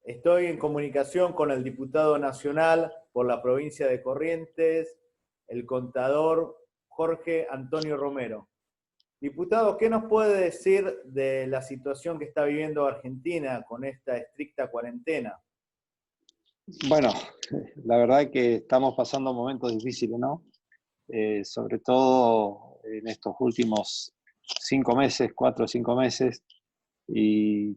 Estoy en comunicación con el diputado nacional por la provincia de Corrientes, el contador Jorge Antonio Romero. Diputado, ¿qué nos puede decir de la situación que está viviendo Argentina con esta estricta cuarentena? Bueno, la verdad que estamos pasando momentos difíciles, ¿no? Sobre todo en estos últimos 5 meses, 4 o 5 meses, y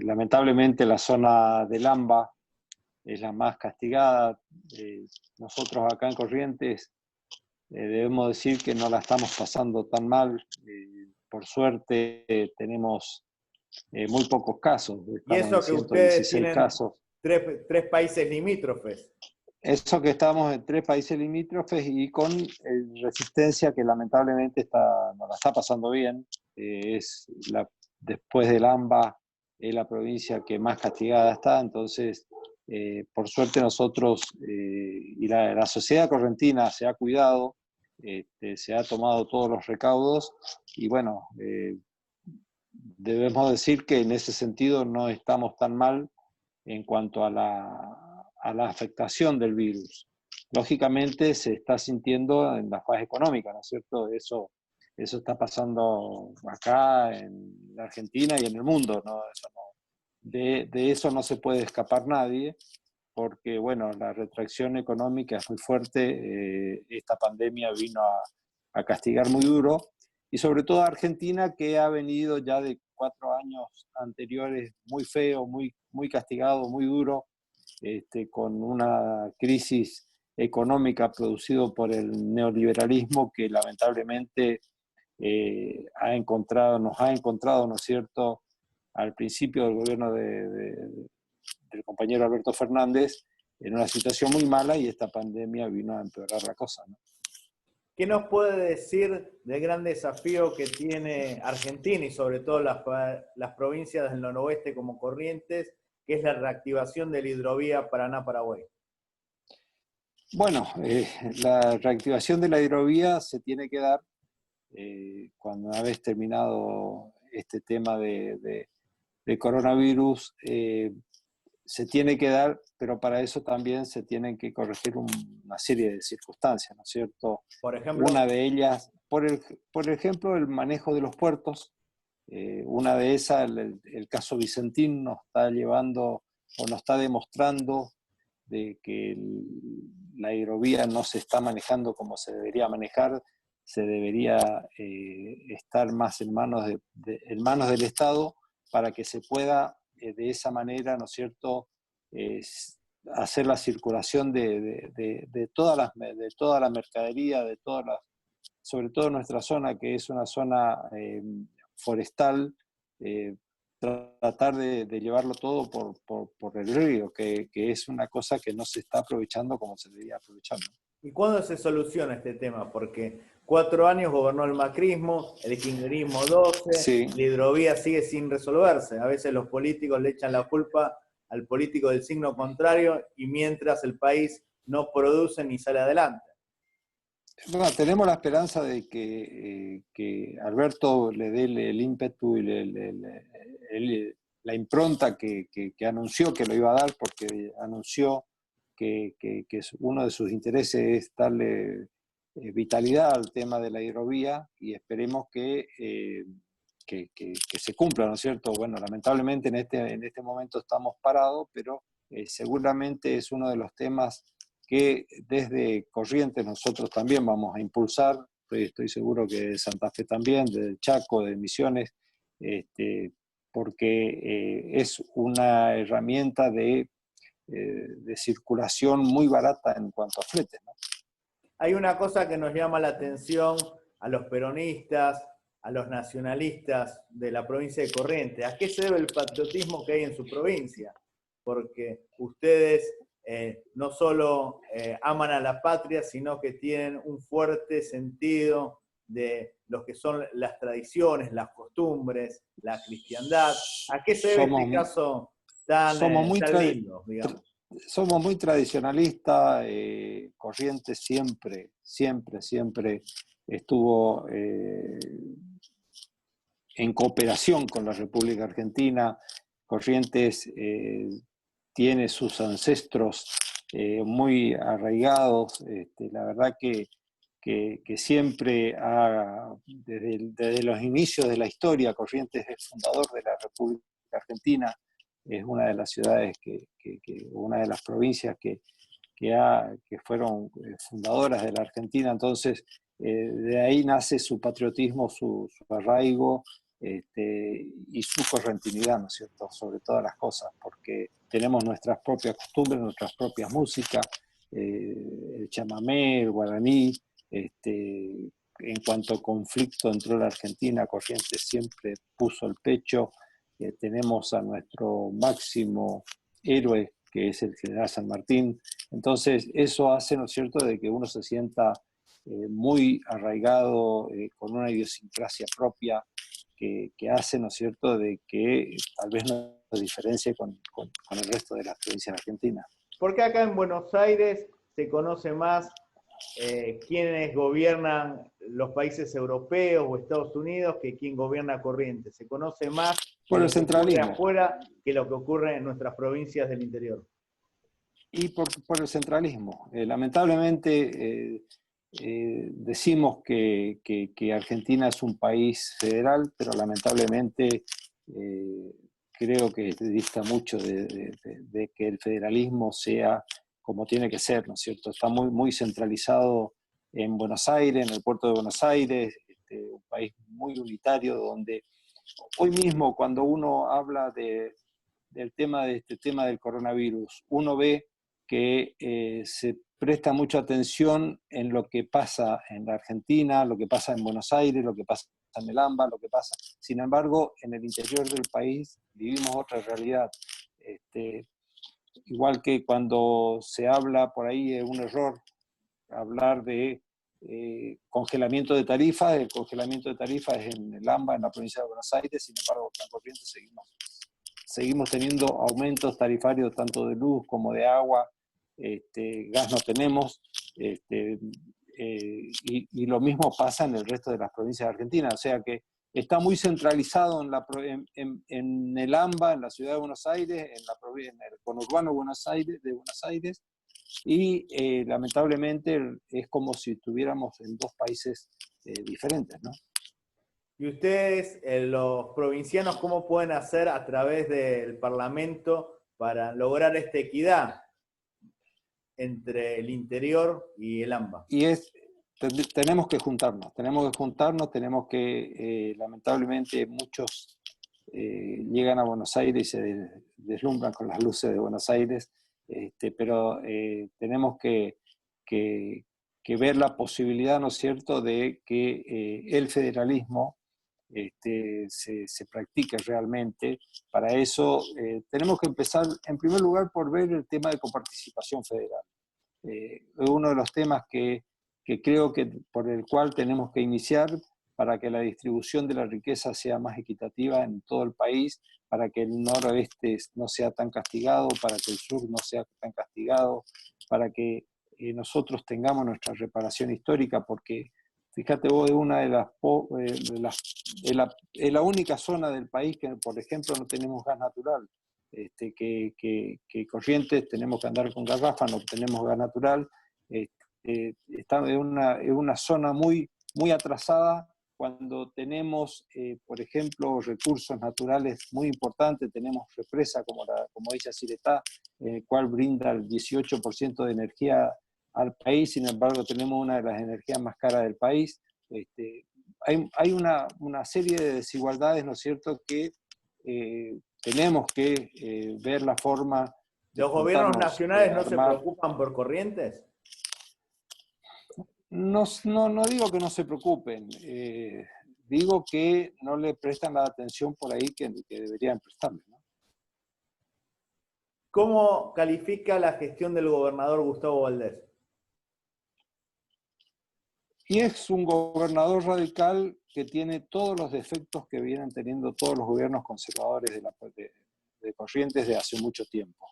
lamentablemente la zona del AMBA es la más castigada. Nosotros acá en Corrientes debemos decir que no la estamos pasando tan mal. Por suerte tenemos muy pocos casos, Y estamos en eso que ustedes 116 tienen casos. tres países limítrofes. Eso que estamos en 3 países limítrofes y con Resistencia, que lamentablemente no la está pasando bien. Después del AMBA, es la provincia que más castigada está. Entonces, por suerte nosotros y la sociedad correntina se ha cuidado, se ha tomado todos los recaudos y bueno, debemos decir que en ese sentido no estamos tan mal en cuanto a la afectación del virus. Lógicamente se está sintiendo en la fase económica, ¿no es cierto? Eso está pasando acá en la Argentina y en el mundo, ¿no? De eso no se puede escapar nadie, porque bueno, la retracción económica es muy fuerte. Esta pandemia vino a castigar muy duro, y sobre todo a Argentina, que ha venido ya de 4 años anteriores muy feo, muy castigado, muy duro, con una crisis económica producida por el neoliberalismo que lamentablemente nos ha encontrado, ¿no es cierto?, al principio del gobierno del compañero Alberto Fernández en una situación muy mala, y esta pandemia vino a empeorar la cosa, ¿no? ¿Qué nos puede decir del gran desafío que tiene Argentina y sobre todo las provincias del noroeste como Corrientes, que es la reactivación de la hidrovía Paraná-Paraguay? Bueno, la reactivación de la hidrovía se tiene que dar cuando, una vez terminado este tema de coronavirus, se tiene que dar, pero para eso también se tienen que corregir una serie de circunstancias, ¿no es cierto? Por ejemplo, Una de ellas, por ejemplo, el manejo de los puertos. Una de esas, el caso Vicentín, nos está llevando o nos está demostrando de que la hidrovía no se está manejando como se debería manejar. Se debería estar más en manos del Estado, para que se pueda de esa manera, ¿no es cierto?, hacer la circulación de toda la mercadería, sobre todo nuestra zona, que es una zona forestal. Tratar de llevarlo todo por el río, que es una cosa que no se está aprovechando como se debería aprovechar, ¿no? ¿Y cuándo se soluciona este tema? Porque 4 años gobernó el macrismo, el kirchnerismo 12, Sí. la hidrovía sigue sin resolverse. A veces los políticos le echan la culpa al político del signo contrario y mientras el país no produce ni sale adelante. Bueno, tenemos la esperanza de que Alberto le dé el ímpetu y la impronta que anunció que lo iba a dar, porque anunció que uno de sus intereses es darle vitalidad al tema de la hidrovía, y esperemos que se cumpla, ¿no es cierto? Bueno, lamentablemente en este momento estamos parados, pero seguramente es uno de los temas que desde Corrientes nosotros también vamos a impulsar. Estoy seguro que de Santa Fe también, de Chaco, de Misiones, porque es una herramienta de circulación muy barata en cuanto a fletes, ¿no? Hay una cosa que nos llama la atención a los peronistas, a los nacionalistas de la provincia de Corrientes. ¿A qué se debe el patriotismo que hay en su provincia? Porque ustedes no solo aman a la patria, sino que tienen un fuerte sentido de lo que son las tradiciones, las costumbres, la cristiandad. ¿A qué se debe este Somos, caso tan, somos muy tan lindo, digamos? Somos muy tradicionalistas. Corrientes siempre estuvo en cooperación con la República Argentina, Corrientes tiene sus ancestros muy arraigados. La verdad que siempre desde los inicios de la historia, Corrientes es fundador de la República Argentina, es una de las ciudades, una de las provincias que fueron fundadoras de la Argentina. Entonces de ahí nace su patriotismo, su arraigo, y su correntinidad, ¿no es cierto?, sobre todas las cosas, porque tenemos nuestras propias costumbres, nuestras propias músicas, el chamamé, el guaraní. En cuanto a conflicto entró la Argentina, Corrientes siempre puso el pecho. Tenemos a nuestro máximo héroe, que es el general San Martín. Entonces eso hace, ¿no es cierto?, de que uno se sienta muy arraigado, con una idiosincrasia propia, que hace, ¿no es cierto?, de que tal vez no se diferencie con el resto de las provincias argentinas. ¿Por qué acá en Buenos Aires se conoce más quienes gobiernan los países europeos o Estados Unidos que quien gobierna Corrientes? Se conoce más por el lo que ocurre centralismo afuera que lo que ocurre en nuestras provincias del interior. y por el centralismo. Lamentablemente decimos que Argentina es un país federal, pero lamentablemente creo que dista mucho de que el federalismo sea como tiene que ser, ¿no es cierto? Está muy centralizado en Buenos Aires, en el puerto de Buenos Aires, un país muy unitario, donde hoy mismo cuando uno habla del tema de este tema del coronavirus, uno ve que se presta mucha atención en lo que pasa en la Argentina, lo que pasa en Buenos Aires, lo que pasa en el AMBA, lo que pasa. Sin embargo, en el interior del país vivimos otra realidad. Igual que cuando se habla por ahí de un error, hablar de congelamiento de tarifas, el congelamiento de tarifas es en el AMBA, en la provincia de Buenos Aires. Sin embargo, en Corrientes seguimos teniendo aumentos tarifarios tanto de luz como de agua. Gas no tenemos, y lo mismo pasa en el resto de las provincias de Argentina. O sea que está muy centralizado en el AMBA, en la ciudad de Buenos Aires, en el conurbano de Buenos Aires, y lamentablemente es como si estuviéramos en dos países diferentes, ¿no? ¿Y ustedes, los provincianos, cómo pueden hacer a través del Parlamento para lograr esta equidad entre el interior y el AMBA? Y tenemos que juntarnos, lamentablemente muchos llegan a Buenos Aires y se deslumbran con las luces de Buenos Aires, pero tenemos que ver la posibilidad, ¿no es cierto?, de que el federalismo se practique realmente. Para eso tenemos que empezar, en primer lugar, por ver el tema de coparticipación federal. Uno de los temas que creo que por el cual tenemos que iniciar para que la distribución de la riqueza sea más equitativa en todo el país, para que el noroeste no sea tan castigado, para que el sur no sea tan castigado, para que nosotros tengamos nuestra reparación histórica, porque fíjate vos, es la única zona del país que, por ejemplo, no tenemos gas natural. Que Corrientes tenemos que andar con garrafa, no tenemos gas natural. Está en una zona muy atrasada cuando tenemos, por ejemplo, recursos naturales muy importantes. Tenemos represa como dice Yacyretá, el cual brinda el 18% de energía al país. Sin embargo, tenemos una de las energías más caras del país. Hay una serie de desigualdades, ¿no es cierto?, que tenemos que ver la forma de ¿Los gobiernos juntarnos, nacionales no se armar. preocupan por Corrientes? No digo que no se preocupen, digo que no le prestan la atención por ahí que deberían prestarle, ¿no? ¿Cómo califica la gestión del gobernador Gustavo Valdés? Y es un gobernador radical que tiene todos los defectos que vienen teniendo todos los gobiernos conservadores de Corrientes de hace mucho tiempo.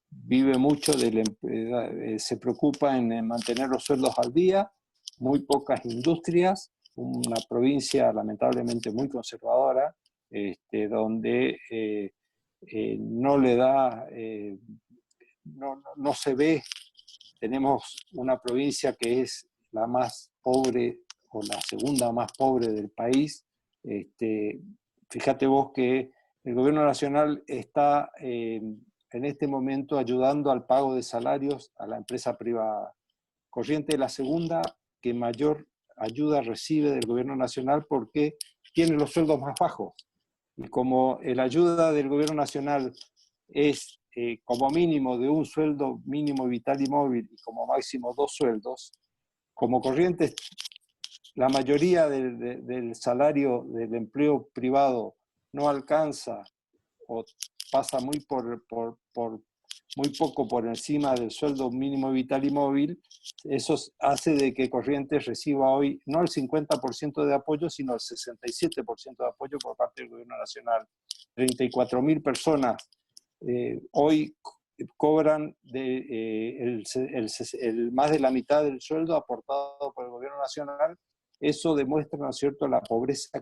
Vive mucho se preocupa en mantener los sueldos al día, muy pocas industrias, una provincia lamentablemente muy conservadora, donde no le da, no se ve. Tenemos una provincia que es la más pobre o la segunda más pobre del país. Fíjate vos que el gobierno nacional está en este momento ayudando al pago de salarios a la empresa privada. Corrientes es la segunda que mayor ayuda recibe del gobierno nacional porque tiene los sueldos más bajos. Y como la ayuda del gobierno nacional es como mínimo de un sueldo mínimo vital y móvil y como máximo 2 sueldos, como Corrientes la mayoría del salario del empleo privado no alcanza o pasa muy muy poco por encima del sueldo mínimo vital y móvil, eso hace de que Corrientes reciba hoy no el 50% de apoyo, sino el 67% de apoyo por parte del gobierno nacional. 34.000 personas hoy cobran más de la mitad del sueldo aportado por el gobierno nacional. Eso demuestra, ¿no es cierto?, la pobreza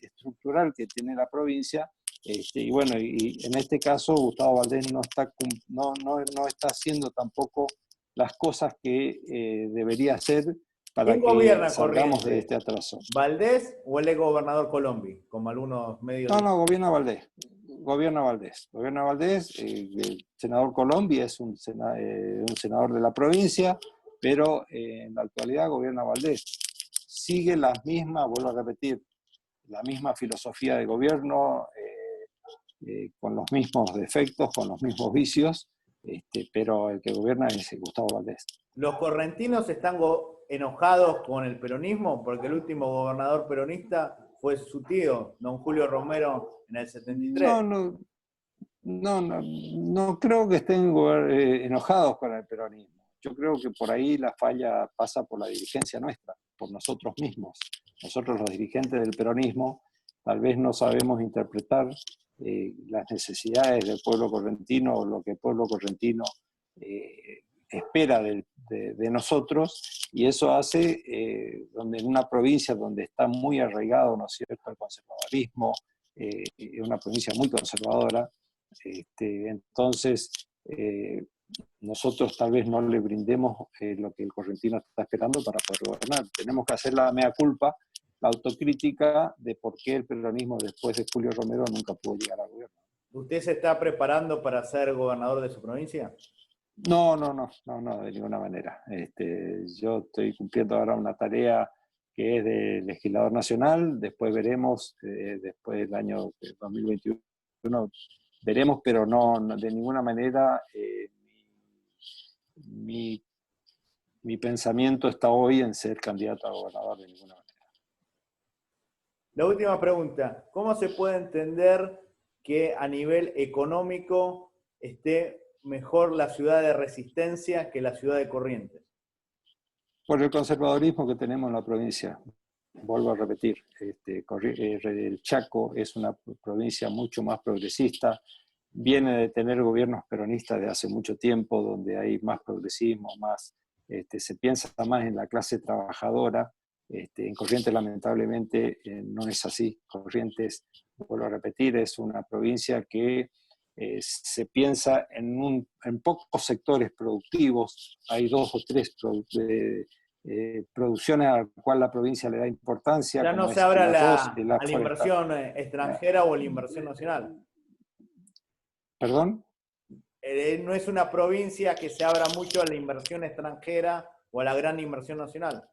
estructural que tiene la provincia. Y bueno, y en este caso Gustavo Valdés no está haciendo tampoco las cosas que debería hacer para ¿Quién que gobierna salgamos de Corrientes? este atraso. ¿Valdés o el ex gobernador Colombi? Como algunos medios No, dicen. gobierna Valdés. Gobierna Valdés. Gobierna Valdés. El senador Colombi es un senador de la provincia, pero en la actualidad gobierna Valdés. Sigue las mismas, vuelvo a repetir, la misma filosofía de gobierno, con los mismos defectos, con los mismos vicios, pero el que gobierna es Gustavo Valdés. ¿Los correntinos están enojados con el peronismo? Porque el último gobernador peronista fue su tío, don Julio Romero, en el 73. No creo que estén enojados con el peronismo. Yo creo que por ahí la falla pasa por la dirigencia nuestra, por nosotros mismos. Nosotros los dirigentes del peronismo tal vez no sabemos interpretar las necesidades del pueblo correntino o lo que el pueblo correntino espera de nosotros, y eso hace, donde en una provincia donde está muy arraigado, ¿no es cierto?, el conservadurismo, una provincia muy conservadora, entonces nosotros tal vez no le brindemos lo que el correntino está esperando para poder gobernar. Tenemos que hacer la mea culpa, la autocrítica de por qué el peronismo después de Julio Romero nunca pudo llegar al gobierno. ¿Usted se está preparando para ser gobernador de su provincia? No, de ninguna manera. Yo estoy cumpliendo ahora una tarea que es de legislador nacional, después veremos, después del año 2021, veremos, pero no de ninguna manera mi pensamiento está hoy en ser candidato a gobernador de ninguna manera. La última pregunta, ¿cómo se puede entender que a nivel económico esté mejor la ciudad de Resistencia que la ciudad de Corrientes? Por el conservadurismo que tenemos en la provincia. Vuelvo a repetir, el Chaco es una provincia mucho más progresista, viene de tener gobiernos peronistas de hace mucho tiempo, donde hay más progresismo, se piensa más en la clase trabajadora. En Corrientes lamentablemente no es así. Corrientes, vuelvo a repetir, es una provincia que se piensa en pocos sectores productivos, hay 2 o 3 producciones a las cuales la provincia le da importancia, Ya no como se es abre el arroz, a la la forestal. inversión extranjera o la inversión nacional. ¿Perdón? No es una provincia que se abra mucho a la inversión extranjera o a la gran inversión nacional.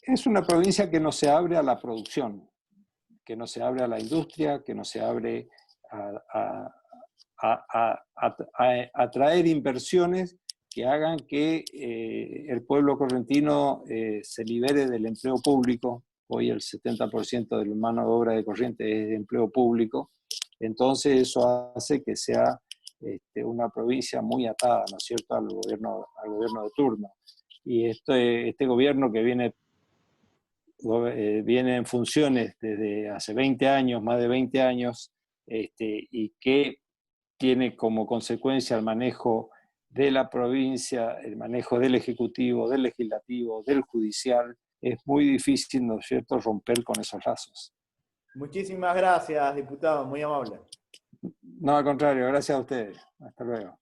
Es una provincia que no se abre a la producción, que no se abre a la industria, que no se abre a traer inversiones que hagan que el pueblo correntino se libere del empleo público. Hoy el 70% de la mano de obra de Corrientes es de empleo público. Entonces eso hace que sea una provincia muy atada, ¿no es cierto?, al gobierno de turno. Y este gobierno que viene en funciones desde hace 20 años, más de 20 años, y que tiene como consecuencia el manejo de la provincia, el manejo del Ejecutivo, del Legislativo, del Judicial, es muy difícil, ¿no es cierto?, romper con esos lazos. Muchísimas gracias, diputado, muy amable. No, al contrario, gracias a ustedes. Hasta luego.